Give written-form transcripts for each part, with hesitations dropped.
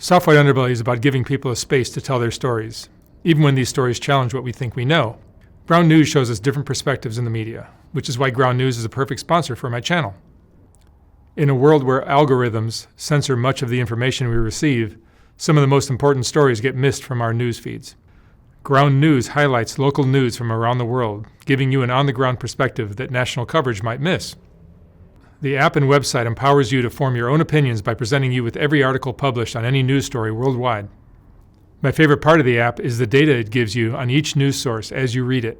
Softwhite Underbelly is about giving people a space to tell their stories, even when these stories challenge what we think we know. Ground News shows us different perspectives in the media, which is why Ground News is a perfect sponsor for my channel. In a world where algorithms censor much of the information we receive, some of the most important stories get missed from our news feeds. Ground News highlights local news from around the world, giving you an on-the-ground perspective that national coverage might miss. The app and website empowers you to form your own opinions by presenting you with every article published on any news story worldwide. My favorite part of the app is the data it gives you on each news source as you read it,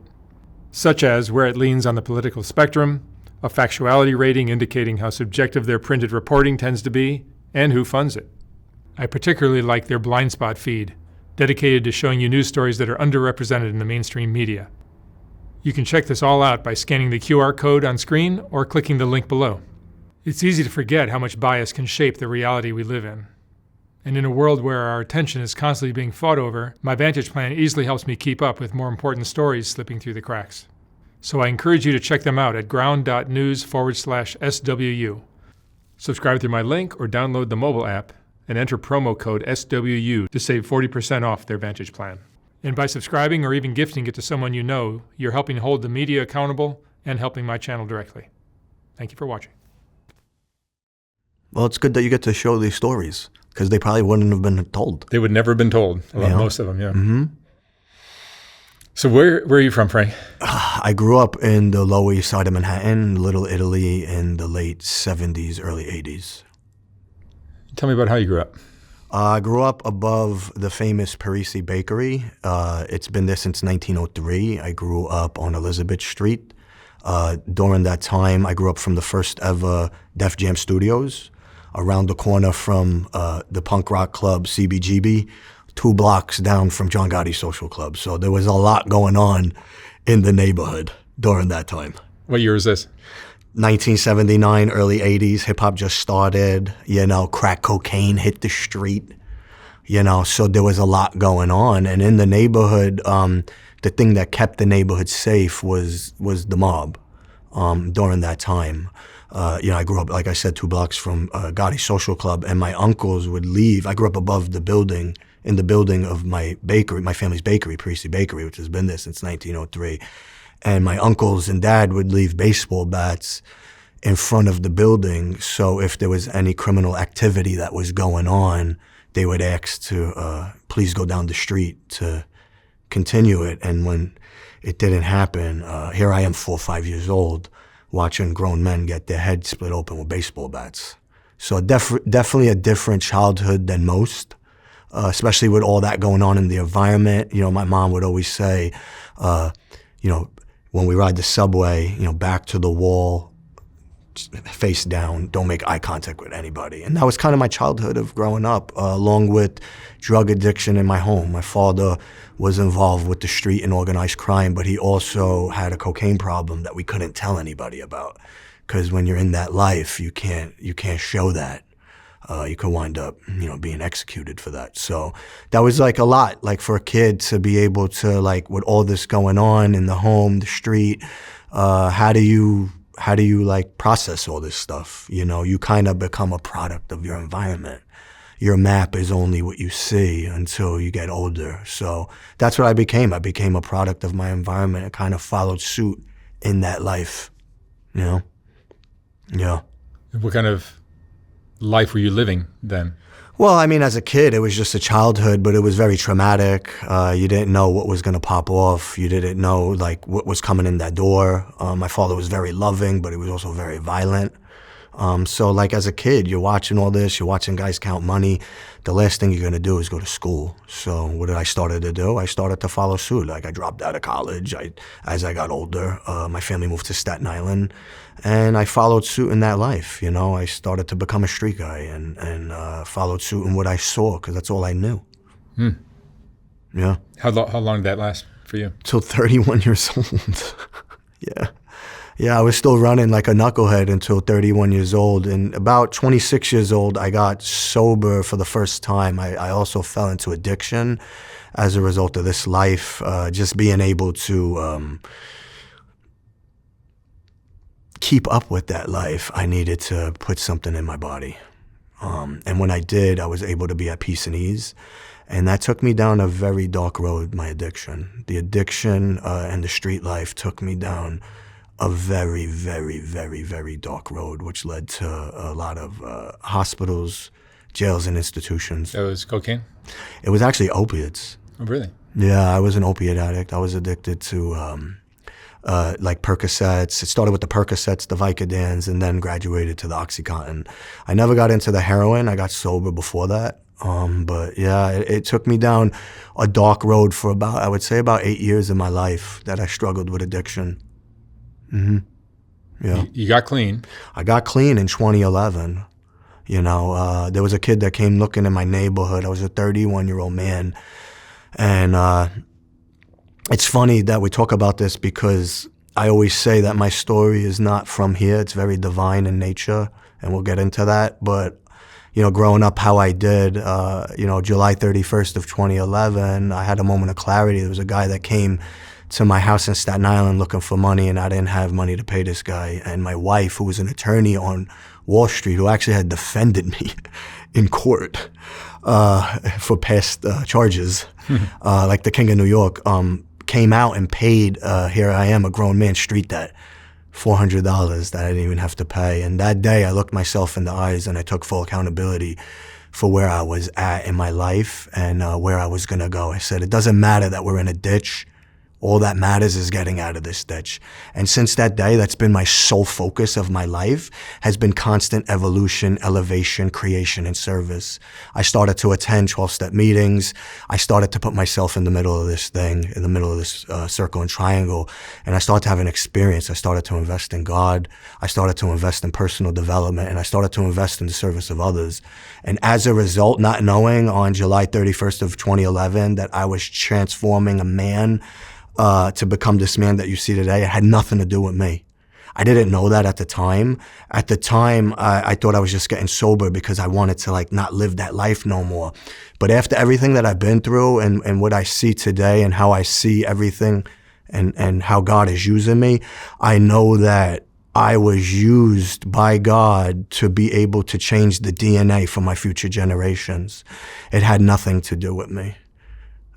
such as where it leans on the political spectrum, a factuality rating indicating how subjective their printed reporting tends to be, and who funds it. I particularly like their blind spot feed, dedicated to showing you news stories that are underrepresented in the mainstream media. You can check this all out by scanning the QR code on screen or clicking the link below. It's easy to forget how much bias can shape the reality we live in. And in a world where our attention is constantly being fought over, my Vantage plan easily helps me keep up with more important stories slipping through the cracks. So I encourage you to check them out at ground.news/SWU. Subscribe through my link or download the mobile app and enter promo code SWU to save 40% off their Vantage plan. And by subscribing or even gifting it to someone you know, you're helping hold the media accountable and helping my channel directly. Thank you for watching. Well, it's good that you get to show these stories, because they probably wouldn't have been told. They would never have been told, most of them, yeah. Mm-hmm. So where are you from, Frank? I grew up in the Lower East Side of Manhattan, Little Italy, in the late 70s, early 80s. Tell me about how you grew up. I grew up above the famous Parisi bakery. It's been there since 1903. I grew up on Elizabeth Street. During that time, I grew up from the first ever Def Jam Studios, around the corner from the punk rock club CBGB, 2 blocks down from John Gotti's Social Club. So there was a lot going on in the neighborhood during that time. What year is this? 1979, early 80s. Hip-hop just started, crack cocaine hit the street, so there was a lot going on. And in the neighborhood, the thing that kept the neighborhood safe was the mob during that time. I grew up, like I said, 2 blocks from Gotti's Social Club, and my uncles would leave. I grew up above the building, in the building of my bakery, my family's bakery, Parisi Bakery, which has been there since 1903. And my uncles and dad would leave baseball bats in front of the building. So if there was any criminal activity that was going on, they would ask to please go down the street to continue it. And when it didn't happen, here I am 4 or 5 years old, watching grown men get their heads split open with baseball bats. So definitely a different childhood than most, especially with all that going on in the environment. My mom would always say, when we ride the subway, back to the wall, face down, don't make eye contact with anybody. And that was kind of my childhood of growing up, along with drug addiction in my home. My father was involved with the street and organized crime, but he also had a cocaine problem that we couldn't tell anybody about. Because when you're in that life, you can't show that. You could wind up, being executed for that. So that was like a lot, like for a kid to be able to, like, with all this going on in the home, the street, how do you like process all this stuff? You kind of become a product of your environment. Your map is only what you see until you get older. So that's what I became. I became a product of my environment and kind of followed suit in that life, Yeah. What kind of life were you living then? Well, I mean, as a kid, it was just a childhood, but it was very traumatic. You didn't know what was going to pop off. You didn't know, like, what was coming in that door. My father was very loving, but he was also very violent. So, like, as a kid, you're watching all this. You're watching guys count money. The last thing you're going to do is go to school. So what did I started to do? I started to follow suit. Like, I dropped out of college. As I got older, my family moved to Staten Island, and I followed suit in that life. I started to become a street guy and followed suit in what I saw, because that's all I knew. Yeah. How long did that last for you? Till 31 years old. Yeah, I was still running like a knucklehead until 31 years old. And about 26 years old, I got sober for the first time. I also fell into addiction as a result of this life, just being able to keep up with that life. I needed to put something in my body. And when I did, I was able to be at peace and ease. And that took me down a very dark road, my addiction. The addiction and the street life took me down a very, very, very, very dark road, which led to a lot of hospitals, jails, and institutions. That was cocaine? It was actually opiates. Oh, really? Yeah, I was an opiate addict. I was addicted to like Percocets. It started with the Percocets, the Vicodins, and then graduated to the Oxycontin. I never got into the heroin. I got sober before that. But yeah, it took me down a dark road for I would say about 8 years of my life that I struggled with addiction. Yeah. You got clean. I got clean in 2011. There was a kid that came looking in my neighborhood. I was a 31-year-old man. And it's funny that we talk about this because I always say that my story is not from here. It's very divine in nature, and we'll get into that. But growing up how I did, July 31st of 2011, I had a moment of clarity. There was a guy that came to my house in Staten Island looking for money, and I didn't have money to pay this guy. And my wife, who was an attorney on Wall Street, who actually had defended me in court for past charges, like the King of New York, came out and paid, here I am, a grown man, street debt, $400 that I didn't even have to pay. And that day I looked myself in the eyes and I took full accountability for where I was at in my life and where I was gonna go. I said, it doesn't matter that we're in a ditch. All that matters is getting out of this ditch. And since that day, that's been my sole focus of my life, has been constant evolution, elevation, creation, and service. I started to attend 12-step meetings. I started to put myself in the middle of this thing, in the middle of this circle and triangle. And I started to have an experience. I started to invest in God. I started to invest in personal development. And I started to invest in the service of others. And as a result, not knowing on July 31st of 2011 that I was transforming a man to become this man that you see today, it had nothing to do with me. I didn't know that at the time. At the time, I thought I was just getting sober because I wanted to not live that life no more. But after everything that I've been through and what I see today and how I see everything and how God is using me, I know that I was used by God to be able to change the DNA for my future generations. It had nothing to do with me.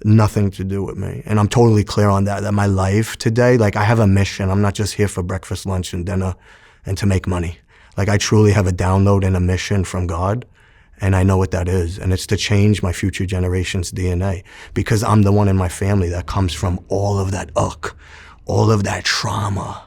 Nothing to do with me. And I'm totally clear on that my life today, I have a mission. I'm not just here for breakfast, lunch, and dinner and to make money. I truly have a download and a mission from God, and I know what that is. And it's to change my future generation's DNA because I'm the one in my family that comes from all of that all of that trauma.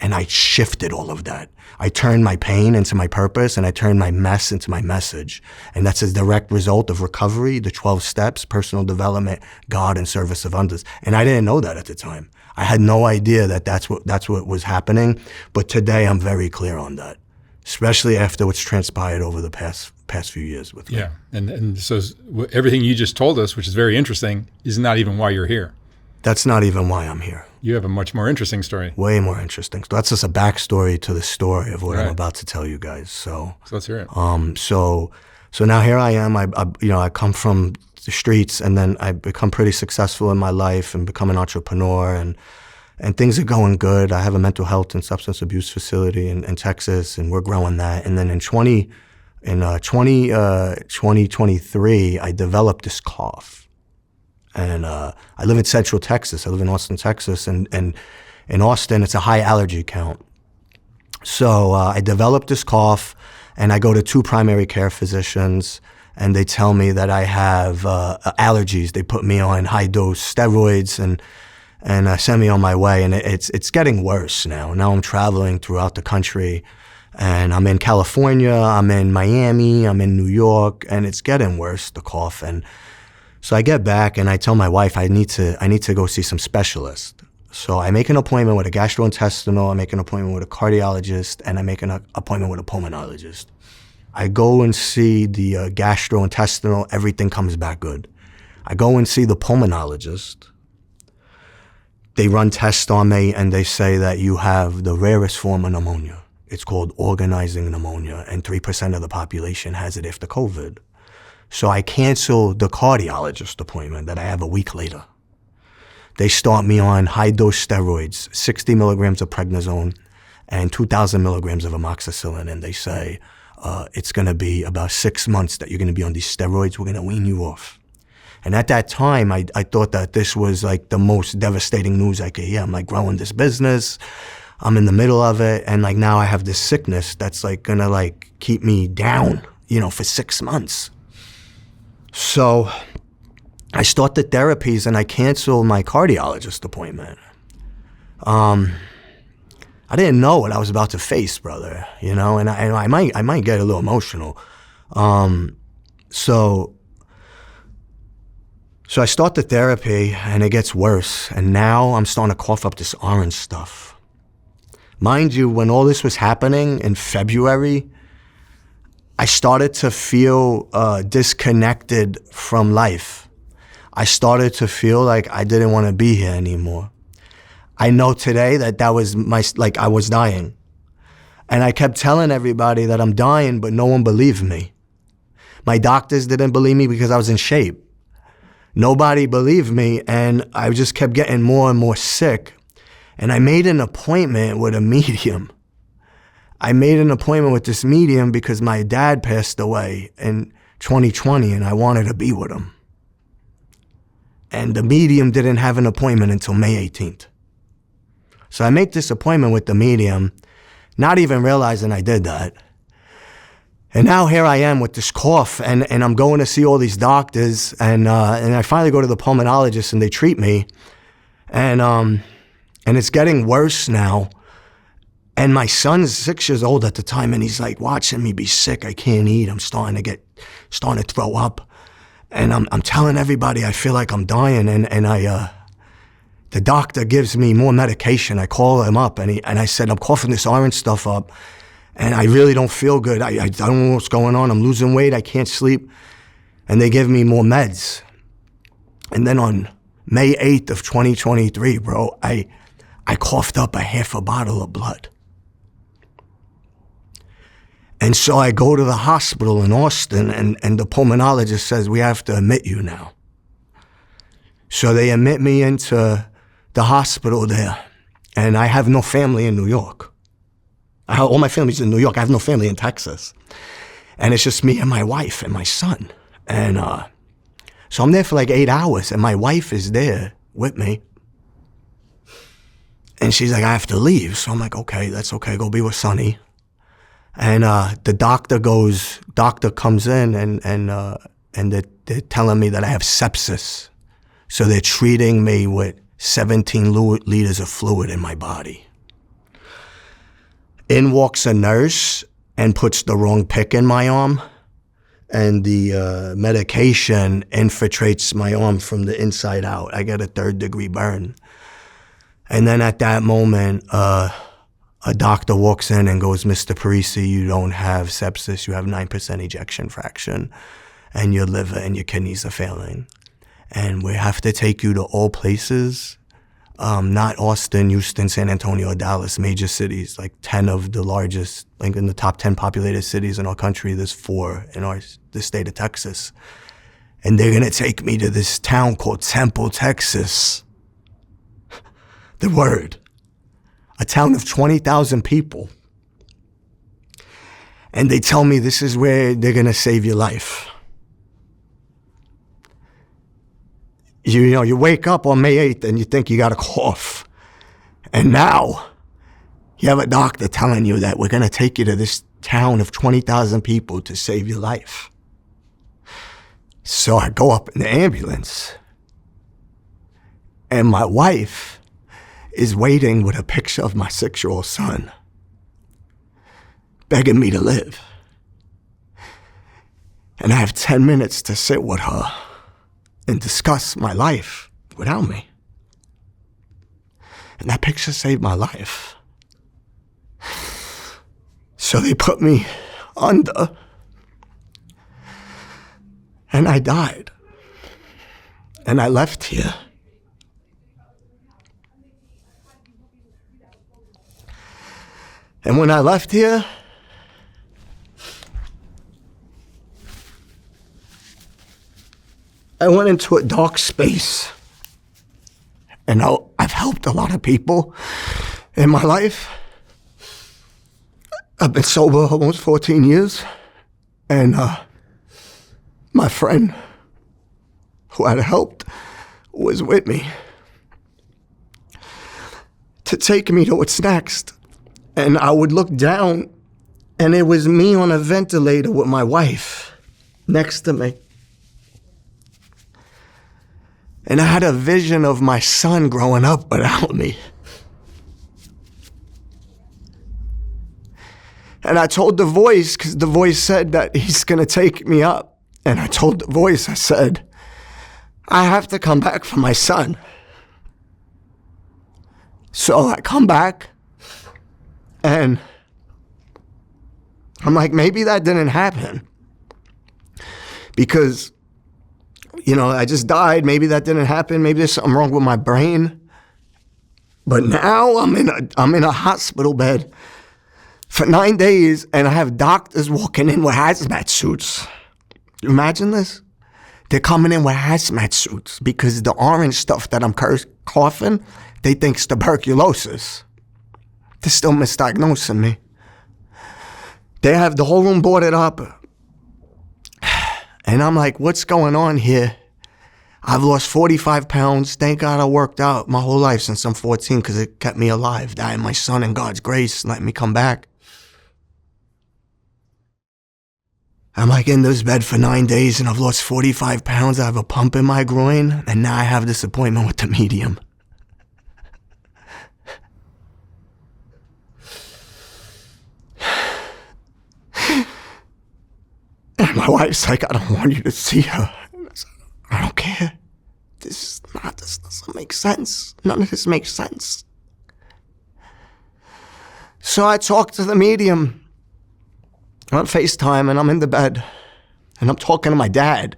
And I shifted all of that. I turned my pain into my purpose, and I turned my mess into my message. And that's a direct result of recovery, the 12 steps, personal development, God, and service of others. And I didn't know that at the time. I had no idea that that's what was happening. But today I'm very clear on that, especially after what's transpired over the past few years with me. Yeah, and so everything you just told us, which is very interesting, is not even why you're here. That's not even why I'm here. You have a much more interesting story. Way more interesting. So that's just a backstory to the story of what I'm about to tell you guys. So let's hear it. So now here I am. I come from the streets, and then I become pretty successful in my life and become an entrepreneur, and things are going good. I have a mental health and substance abuse facility in Texas, and we're growing that. And then in 2023, I developed this cough. And I live in Central Texas. I live in Austin, Texas. And in Austin, it's a high allergy count. So I developed this cough, and I go to 2 primary care physicians, and they tell me that I have allergies. They put me on high-dose steroids and send me on my way. And it's getting worse now. Now I'm traveling throughout the country, and I'm in California, I'm in Miami, I'm in New York, and it's getting worse, the cough. And so I get back and I tell my wife I need to go see some specialists. So I make an appointment with a gastrointestinal, I make an appointment with a cardiologist, and I make an appointment with a pulmonologist. I go and see the gastrointestinal, everything comes back good. I go and see the pulmonologist. They run tests on me and they say that you have the rarest form of pneumonia. It's called organizing pneumonia, and 3% of the population has it after COVID. So I cancel the cardiologist appointment that I have a week later. They start me on high-dose steroids, 60 milligrams of prednisone and 2,000 milligrams of amoxicillin, and they say, it's going to be about 6 months that you're going to be on these steroids. We're going to wean you off. And at that time, I thought that this was like the most devastating news I could hear. I'm like growing this business. I'm in the middle of it. And like now I have this sickness that's like going to like keep me down, for 6 months. So I started therapies and I canceled my cardiologist appointment. I didn't know what I was about to face, brother, and I might get a little emotional. So I start the therapy and it gets worse. And now I'm starting to cough up this orange stuff. Mind you, when all this was happening in February, I started to feel disconnected from life. I started to feel like I didn't want to be here anymore. I know today that was I was dying. And I kept telling everybody that I'm dying, but no one believed me. My doctors didn't believe me because I was in shape. Nobody believed me, and I just kept getting more and more sick. And I made an appointment with a medium. I made an appointment with this medium because my dad passed away in 2020, and I wanted to be with him. And the medium didn't have an appointment until May 18th. So I make this appointment with the medium, not even realizing I did that. And now here I am with this cough, and I'm going to see all these doctors, and I finally go to the pulmonologist, and they treat me, and it's getting worse now. And my son's 6 years old at the time, and he's like watching me be sick. I can't eat. I'm starting to throw up, and I'm telling everybody I feel like I'm dying, and the doctor gives me more medication. I call him up, and I said, I'm coughing this orange stuff up, and I really don't feel good. I don't know what's going on. I'm losing weight. I can't sleep. And they give me more meds. And then on May 8th of 2023, bro, I coughed up a half a bottle of blood. And so I go to the hospital in Austin, and the pulmonologist says, we have to admit you now. So they admit me into the hospital there, and I have no family in New York. All my family's in New York. I have no family in Texas. And it's just me and my wife and my son. And so I'm there for like 8 hours, and my wife is there with me. And she's like, I have to leave. So I'm like, okay, that's okay. Go be with Sonny. And the doctor comes in, and they're telling me that I have sepsis. So they're treating me with 17 liters of fluid in my body. In walks a nurse and puts the wrong pick in my arm, and the medication infiltrates my arm from the inside out. I get a 3rd-degree burn. And then at that moment, a doctor walks in and goes, Mr. Parisi, you don't have sepsis. You have 9% ejection fraction, and your liver and your kidneys are failing. And we have to take you to all places, not Austin, Houston, San Antonio, Dallas, major cities, like 10 of the largest, like in the top 10 populated cities in our country. There's 4 in the state of Texas. And they're going to take me to this town called Temple, Texas. The word. A town of 20,000 people. And they tell me this is where they're going to save your life. You wake up on May 8th and you think you got a cough. And now you have a doctor telling you that we're going to take you to this town of 20,000 people to save your life. So I go up in the ambulance, and my wife is waiting with a picture of my 6-year-old son, begging me to live. And I have 10 minutes to sit with her and discuss my life without me. And that picture saved my life. So they put me under, and I died. And I left here. And when I left here, I went into a dark space. And I've helped a lot of people in my life. I've been sober almost 14 years, and my friend who had helped was with me to take me to what's next. And I would look down, and it was me on a ventilator with my wife next to me. And I had a vision of my son growing up without me. And I told the voice, because the voice said that he's going to take me up. And I told the voice, I said, I have to come back for my son. So I come back, and I'm like, maybe that didn't happen. Because, you know, I just died. Maybe that didn't happen. Maybe there's something wrong with my brain. But now I'm in a hospital bed for 9 days, and I have doctors walking in with hazmat suits. You imagine this? They're coming in with hazmat suits because the orange stuff that I'm coughing, they think it's tuberculosis. They're still misdiagnosing me. They have the whole room boarded up. And I'm like, what's going on here? I've lost 45 pounds. Thank God I worked out my whole life since I'm 14 because it kept me alive. That and my son and God's grace let me come back. I'm like in this bed for 9 days and I've lost 45 pounds. I have a pump in my groin, and now I have this appointment with the medium. And my wife's like, I don't want you to see her. And I said, I don't care. This doesn't make sense. None of this makes sense. So I talked to the medium on FaceTime, and I'm in the bed, and I'm talking to my dad.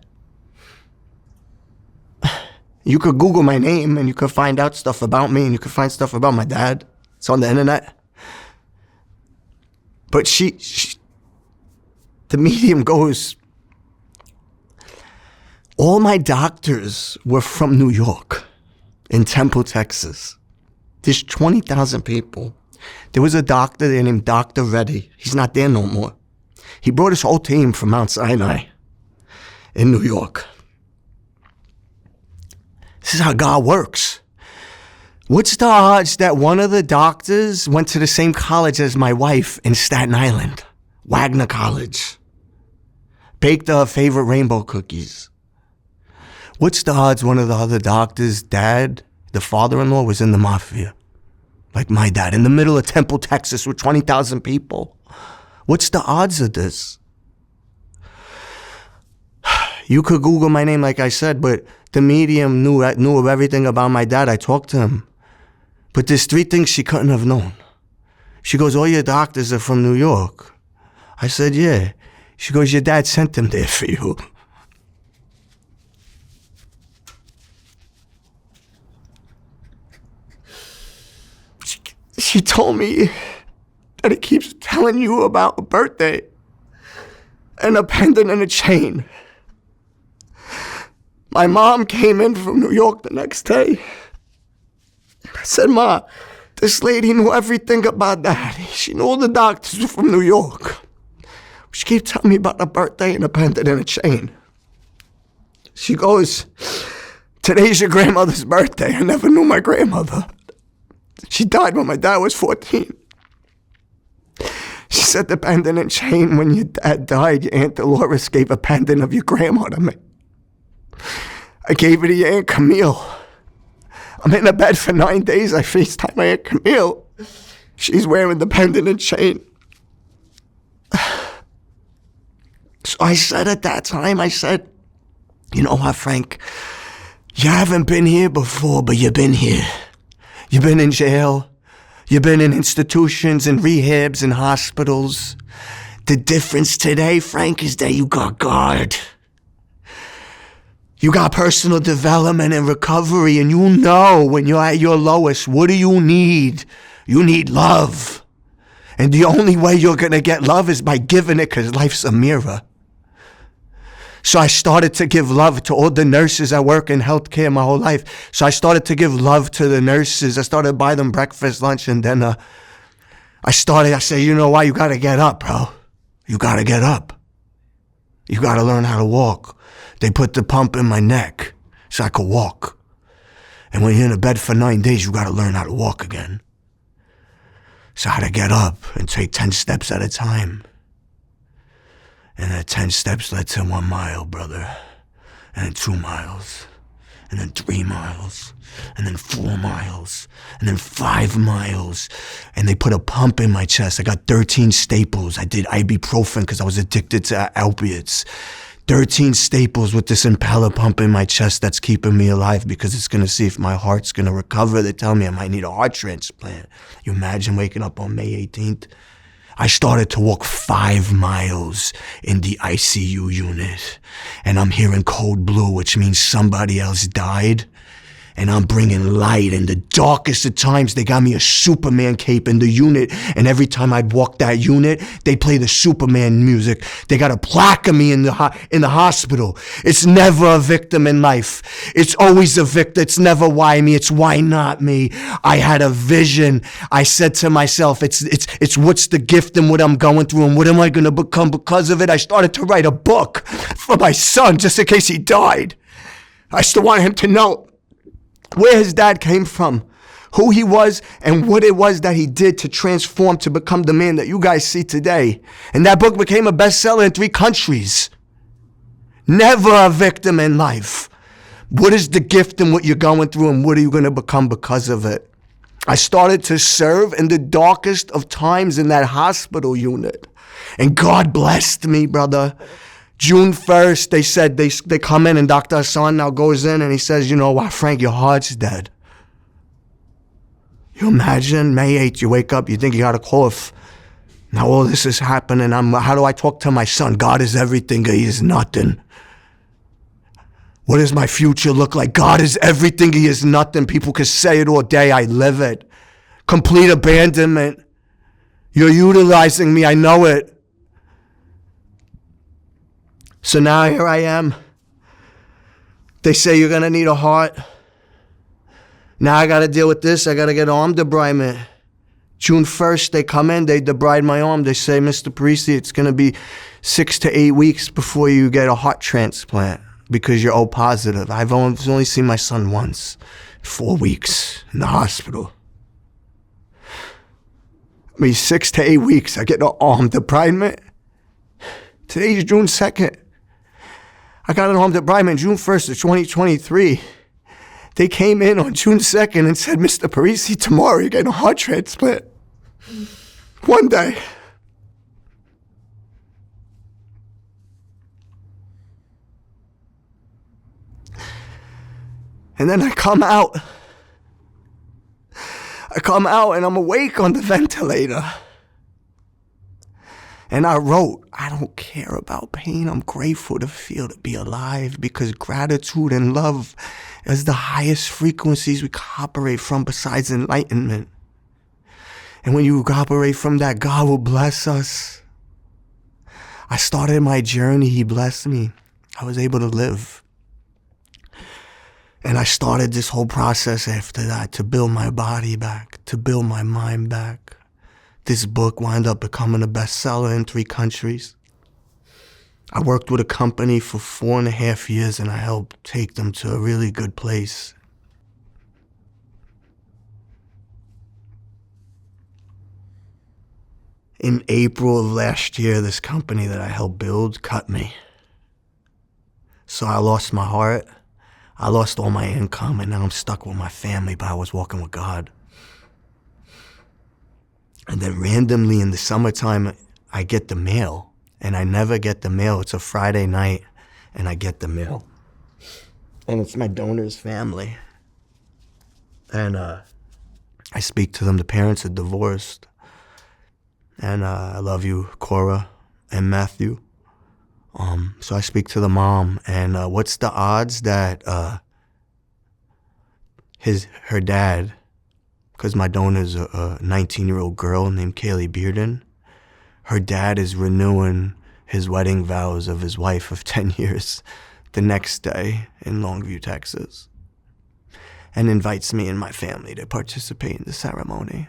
You could Google my name, and you could find out stuff about me, and you could find stuff about my dad. It's on the internet. But the medium goes, all my doctors were from New York, in Temple, Texas. There's 20,000 people. There was a doctor there named Dr. Reddy. He's not there no more. He brought his whole team from Mount Sinai in New York. This is how God works. What's the odds that one of the doctors went to the same college as my wife in Staten Island, Wagner College, baked her favorite rainbow cookies? What's the odds one of the other doctors' dad, the father-in-law, was in the mafia? Like my dad, in the middle of Temple, Texas, with 20,000 people. What's the odds of this? You could Google my name, like I said, but the medium knew of everything about my dad. I talked to him. But there's 3 things she couldn't have known. She goes, all your doctors are from New York. I said, yeah. She goes, your dad sent them there for you. She told me that he keeps telling you about a birthday and a pendant and a chain. My mom came in from New York the next day. I said, Ma, this lady knew everything about that. She knew all the doctors were from New York. She keeps telling me about a birthday and a pendant and a chain. She goes, today's your grandmother's birthday. I never knew my grandmother. She died when my dad was 14. She said the pendant and chain, when your dad died, your Aunt Dolores gave a pendant of your grandma to me. I gave it to your Aunt Camille. I'm in a bed for 9 days. I FaceTime my Aunt Camille. She's wearing the pendant and chain. So I said at that time, I said, you know what, Frank? You haven't been here before, but you've been here. You've been in jail. You've been in institutions and rehabs and hospitals. The difference today, Frank, is that you got God. You got personal development and recovery, and you know when you're at your lowest, what do you need? You need love. And the only way you're going to get love is by giving it, because life's a mirror. So I started to give love to all the nurses. I work in healthcare my whole life. So I started to give love to the nurses. I started to buy them breakfast, lunch, and dinner. I said, you know why? You got to get up, bro. You got to get up. You got to learn how to walk. They put the pump in my neck so I could walk. And when you're in a bed for 9 days, you got to learn how to walk again. So I had to get up and take 10 steps at a time. And that 10 steps led to 1 mile, brother. And then 2 miles. And then 3 miles. And then 4 miles. And then 5 miles. And they put a pump in my chest. I got 13 staples. I did ibuprofen because I was addicted to opiates. 13 staples with this impeller pump in my chest that's keeping me alive because it's going to see if my heart's going to recover. They tell me I might need a heart transplant. You imagine waking up on May 18th? I started to walk 5 miles in the ICU unit. And I'm hearing code blue, which means somebody else died. And I'm bringing light. In the darkest of times, they got me a Superman cape in the unit. And every time I'd walk that unit, they play the Superman music. They got a plaque of me in the hospital. It's never a victim in life. It's always a victim. It's never why me. It's why not me. I had a vision. I said to myself, it's what's the gift and what I'm going through and what am I going to become because of it? I started to write a book for my son just in case he died. I still want him to know where his dad came from, who he was, and what it was that he did to transform to become the man that you guys see today. And that book became a bestseller in 3 countries. Never a victim in life. What is the gift in what you're going through, and what are you going to become because of it? I started to serve in the darkest of times in that hospital unit. And God blessed me, brother. June 1st, they said, they come in and Dr. Hassan now goes in and he says, you know what, Frank, your heart's dead. You imagine May 8th, you wake up, you think you got a cough. Now all this is happening. How do I talk to my son? God is everything, he is nothing. What does my future look like? God is everything, he is nothing. People can say it all day, I live it. Complete abandonment. You're utilizing me, I know it. So now here I am. They say you're going to need a heart. Now I got to deal with this. I got to get arm debridement. June 1st, they come in, they debride my arm. They say, Mr. Parisi, it's going to be 6 to 8 weeks before you get a heart transplant because you're O positive. I've only seen my son once, 4 weeks in the hospital. I mean, 6 to 8 weeks, I get an arm debridement. Today's June 2nd. I got an arm debridement June 1st of 2023. They came in on June 2nd and said, Mr. Parisi, tomorrow you're getting a heart transplant. One day. And then I come out and I'm awake on the ventilator. And I wrote, I don't care about pain. I'm grateful to be alive because gratitude and love is the highest frequencies we can operate from besides enlightenment. And when you operate from that, God will bless us. I started my journey. He blessed me. I was able to live. And I started this whole process after that to build my body back, to build my mind back. This book wound up becoming a bestseller in 3 countries. I worked with a company for 4.5 years and I helped take them to a really good place. In April of last year, this company that I helped build cut me. So I lost my heart, I lost all my income, and now I'm stuck with my family, but I was walking with God. And then randomly in the summertime, I get the mail. And I never get the mail. It's a Friday night, and I get the mail. And it's my donor's family. And I speak to them. The parents are divorced. And I love you, Cora and Matthew. So I speak to the mom, and what's the odds that her dad, because my donor's a 19-year-old girl named Kaylee Bearden, her dad is renewing his wedding vows of his wife of 10 years the next day in Longview, Texas, and invites me and my family to participate in the ceremony.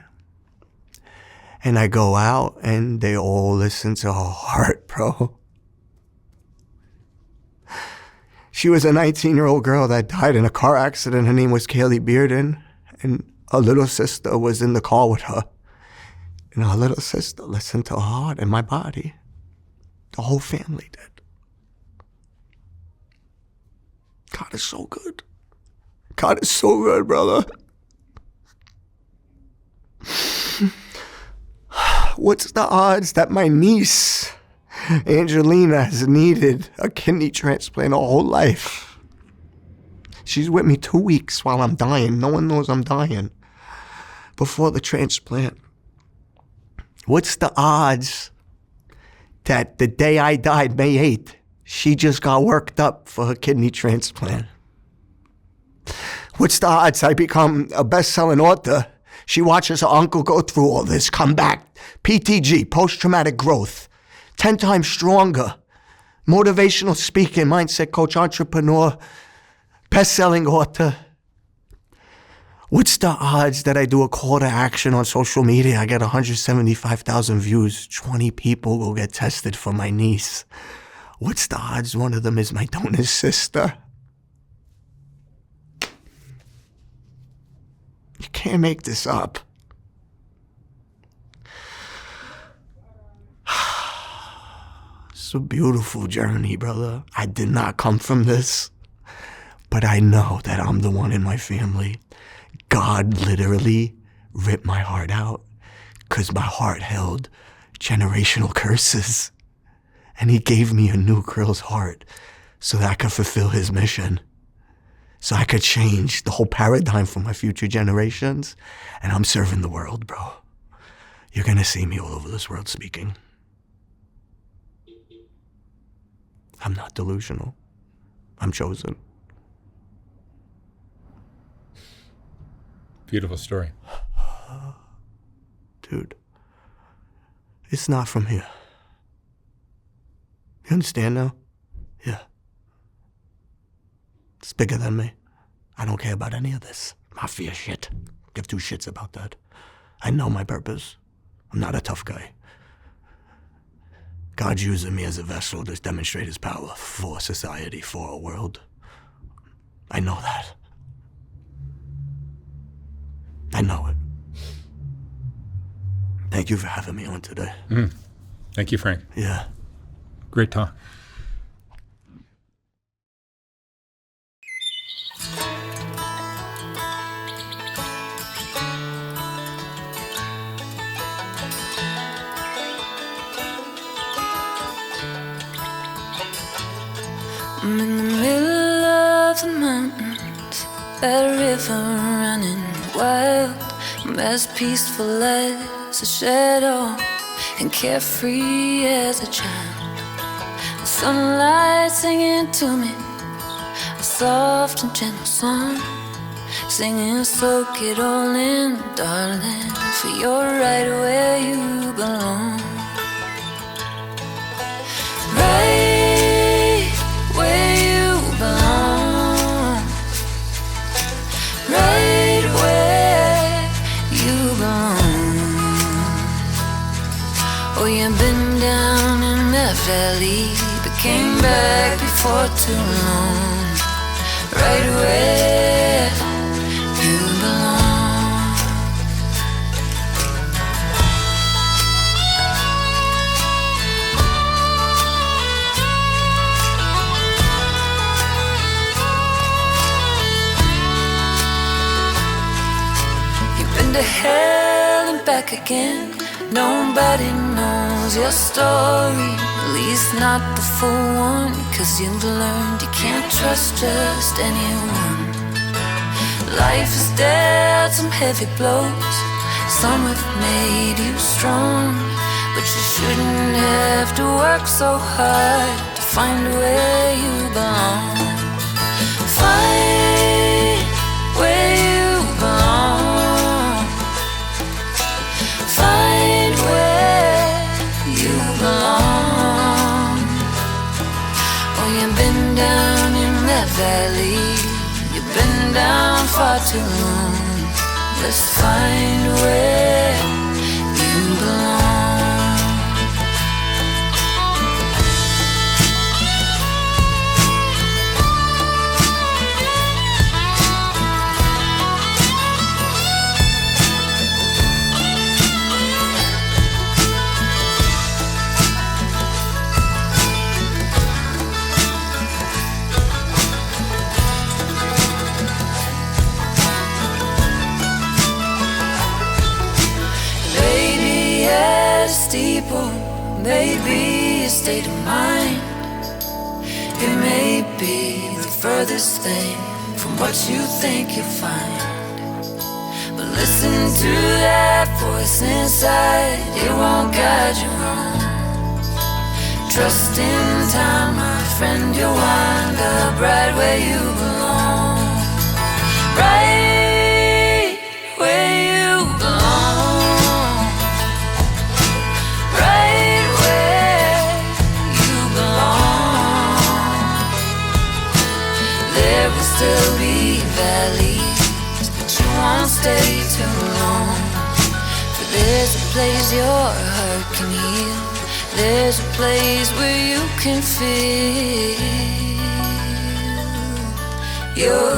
And I go out and they all listen to her heart, bro. She was a 19-year-old girl that died in a car accident. Her name was Kaylee Bearden. And her little sister was in the car with her. And her little sister listened to her heart and my body. The whole family did. God is so good. God is so good, brother. What's the odds that my niece, Angelina, has needed a kidney transplant her whole life? She's with me 2 weeks while I'm dying. No one knows I'm dying. Before the transplant. What's the odds that the day I died, May 8th, she just got worked up for her kidney transplant? What's the odds I become a best-selling author? She watches her uncle go through all this, come back, PTG, post-traumatic growth, 10 times stronger, motivational speaker, mindset coach, entrepreneur, best-selling author. What's the odds that I do a call to action on social media? I get 175,000 views, 20 people will get tested for my niece. What's the odds one of them is my donor's sister? You can't make this up. It's a beautiful journey, brother. I did not come from this, but I know that I'm the one in my family. God literally ripped my heart out because my heart held generational curses. And he gave me a new girl's heart so that I could fulfill his mission. So I could change the whole paradigm for my future generations. And I'm serving the world, bro. You're going to see me all over this world speaking. I'm not delusional. I'm chosen. Beautiful story. Dude, it's not from here. You understand now? Yeah. It's bigger than me. I don't care about any of this mafia shit. Give two shits about that. I know my purpose. I'm not a tough guy. God's using me as a vessel to demonstrate his power for society, for our world. I know that. I know it. Thank you for having me on today. Thank you, Frank. Yeah. Great talk. I'm in the middle of the mountains, that river running wild. I'm as peaceful as a shadow and carefree as a child. The sunlight singing to me a soft and gentle song, singing soak it all in, darling, for you're right where you belong. Right where you belong. Right where you belong. Oh, you've been down in that valley, but came back before too long. Right where you belong. You've been to hell and back again. Nobody knows your story, at least not the full one, 'cause you've learned you can't trust just anyone. Life has dealt some heavy blows, some have made you strong, but you shouldn't have to work so hard to find where you belong. Find where you belong. Find where you belong. Oh, you've been down in that valley, you've been down far too long. Let's find where you belong. belong. Steeple, maybe a state of mind. It may be the furthest thing from what you think you'll find. But listen to that voice inside, it won't guide you wrong. Trust in time, my friend, you'll wind up right where you belong. Right where you belong. Still be valleys, but you won't stay too long. For there's a place your heart can heal. There's a place where you can feel your